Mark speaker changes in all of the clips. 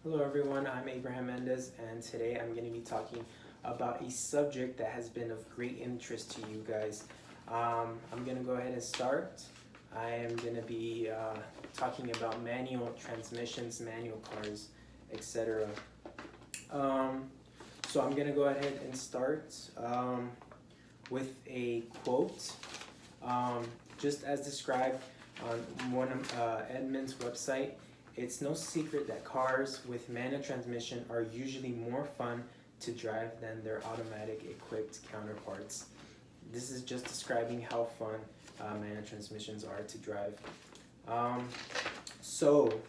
Speaker 1: Hello everyone, I'm Abraham Mendez and today I'm going to be talking about a subject that has been of great interest to you guys. I'm going to go ahead and start. I am going to be talking about manual transmissions, manual cars, etc. Um, so I'm going to go ahead and start with a quote. Just as described on one of Edmunds' website, it's no secret that cars with manual transmission are usually more fun to drive than their automatic equipped counterparts. This is just describing how fun manual transmissions are to drive. So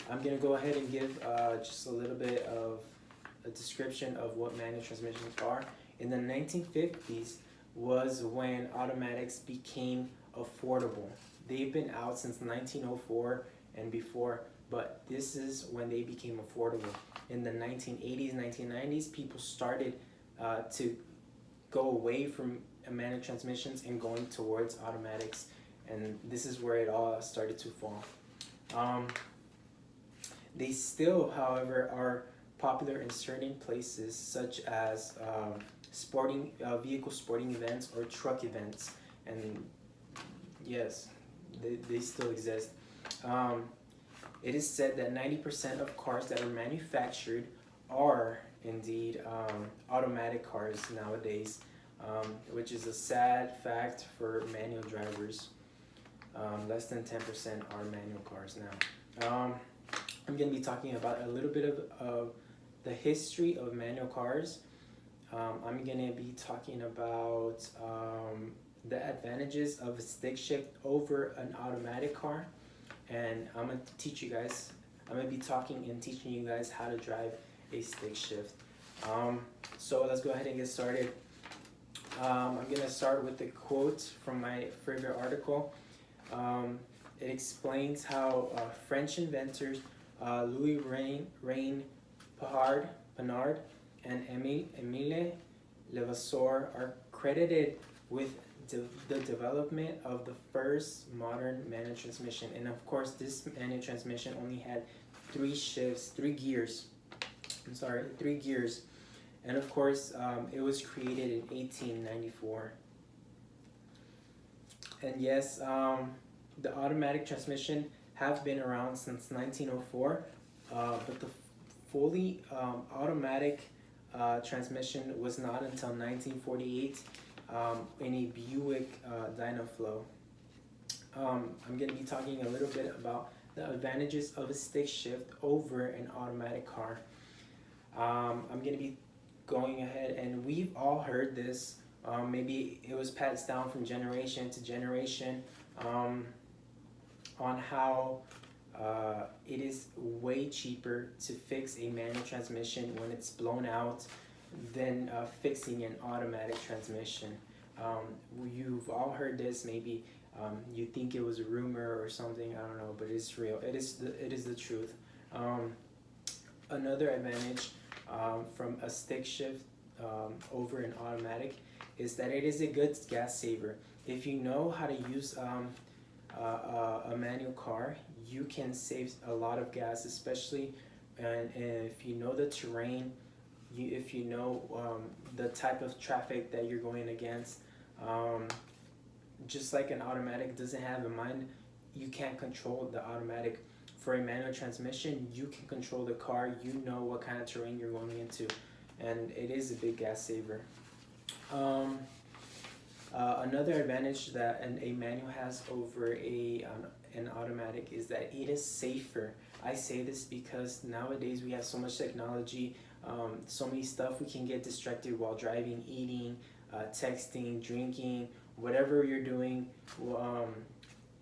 Speaker 1: I'm going to go ahead and give just a little bit of a description of what manual transmissions are. In the 1950s was when automatics became affordable. They've been out since 1904 and before, but this is when they became affordable. In the 1980s, 1990s, people started to go away from manual transmissions and going towards automatics, and this is where it all started to fall. They still, however, are popular in certain places such as sporting vehicle sporting events or truck events, and yes, they still exist. It is said that 90% of cars that are manufactured are indeed automatic cars nowadays, which is a sad fact for manual drivers. Less than 10% are manual cars now. I'm going to be talking about a little bit of the history of manual cars. I'm going to be talking about the advantages of a stick shift over an automatic car, and I'm going to teach you guys, I'm going to be talking and teaching you guys how to drive a stick shift. So let's go ahead and get started. I'm going to start with the quote from my favorite article. It explains how French inventors Louis Reine Panhard and Émile Levasseur are credited with the development of the first modern manual transmission. And of course, this manual transmission only had three gears. And of course, it was created in 1894. And yes, the automatic transmission have been around since 1904, but the fully automatic transmission was not until 1948 in a Buick Dynaflow. I'm going to be talking a little bit about the advantages of a stick shift over an automatic car. I'm going to be going ahead, and we've all heard this. Maybe it was passed down from generation to generation on how it is way cheaper to fix a manual transmission when it's blown out than fixing an automatic transmission. You've all heard this. Maybe you think it was a rumor or something. I don't know, but it's real. It is the truth. Another advantage from a stick shift over an automatic is that it is a good gas saver. If you know how to use a manual car, you can save a lot of gas, especially and if you know the terrain, if you know the type of traffic that you're going against. Just like an automatic doesn't have a mind, you can't control the automatic. For a manual transmission, you can control the car. You know what kind of terrain you're going into, and it is a big gas saver. Another advantage that a manual has over an automatic is that it is safer. I say this because nowadays we have so much technology, so many stuff. We can get distracted while driving, eating, texting, drinking, whatever you're doing.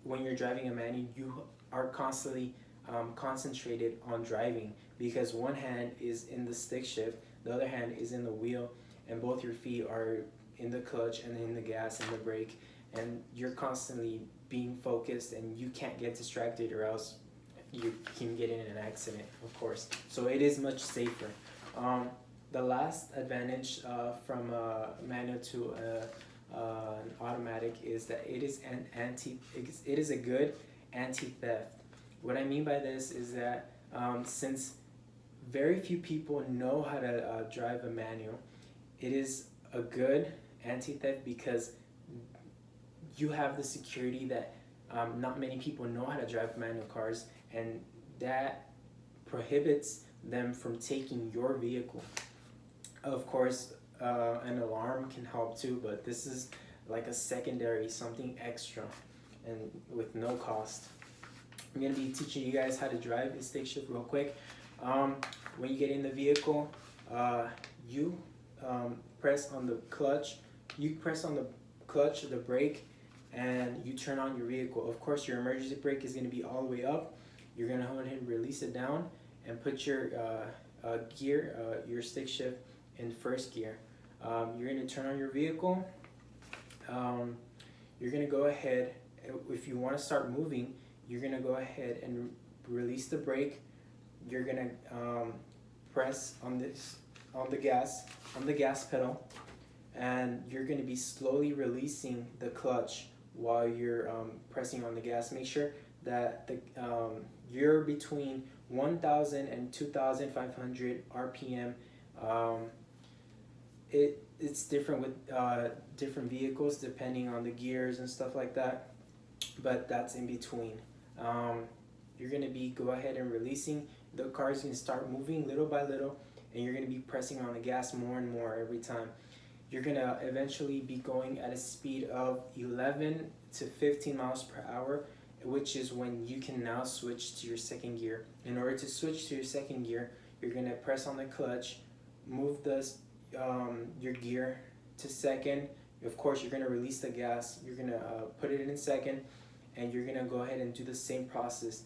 Speaker 1: When you're driving a manual, you are constantly concentrated on driving, because one hand is in the stick shift, the other hand is in the wheel, and both your feet are in the clutch and in the gas and the brake, and you're constantly being focused, and you can't get distracted or else you can get in an accident, of course. So it is much safer. The last advantage from a manual to an automatic is that it is a good anti-theft. What I mean by this is that Since very few people know how to drive a manual, it is a good anti-theft because you have the security that not many people know how to drive manual cars, and that prohibits them from taking your vehicle. Of course, an alarm can help too, but this is like a secondary, something extra, and with no cost. I'm gonna be teaching you guys how to drive a stick shift real quick. When you get in the vehicle, you press on the clutch. You press on the clutch, the brake, and you turn on your vehicle. Of course, your emergency brake is gonna be all the way up. You're gonna go ahead and release it down and put your gear, your stick shift in first gear. You're gonna turn on your vehicle. You're gonna go ahead, if you wanna start moving, you're gonna go ahead and release the brake. You're gonna press on the gas pedal, and you're gonna be slowly releasing the clutch while you're pressing on the gas. Make sure that you're between 1,000 and 2,500 RPM. It's different with different vehicles depending on the gears and stuff like that, but that's in between. You're gonna be go ahead and releasing. The car is gonna start moving little by little, and you're gonna be pressing on the gas more and more every time. You're gonna eventually be going at a speed of 11 to 15 miles per hour, which is when you can now switch to your second gear. In order to switch to your second gear, you're gonna press on the clutch, move your gear to second. Of course, you're gonna release the gas. You're gonna put it in second, and you're gonna go ahead and do the same process.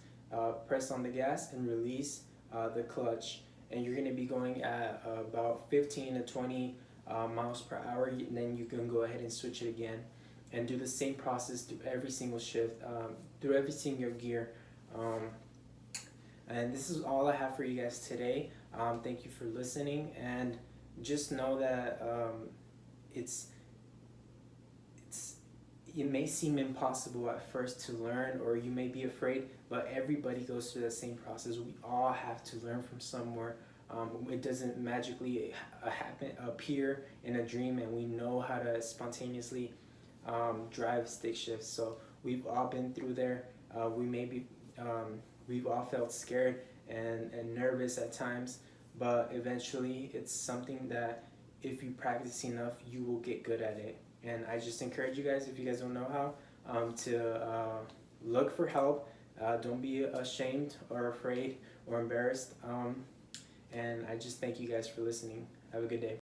Speaker 1: Press on the gas and release the clutch, and you're gonna be going at about 15 to 20 miles per hour. And then you can go ahead and switch it again, and do the same process through every single shift, through every single gear. And this is all I have for you guys today. Thank you for listening, and just know that it may seem impossible at first to learn, or you may be afraid, but everybody goes through the same process. We all have to learn from somewhere. It doesn't magically appear in a dream, and we know how to spontaneously drive stick shifts. So we've all been through there. We've all felt scared and nervous at times, but eventually it's something that if you practice enough, you will get good at it. And I just encourage you guys, if you guys don't know how, to look for help. Don't be ashamed or afraid or embarrassed. And I just thank you guys for listening. Have a good day.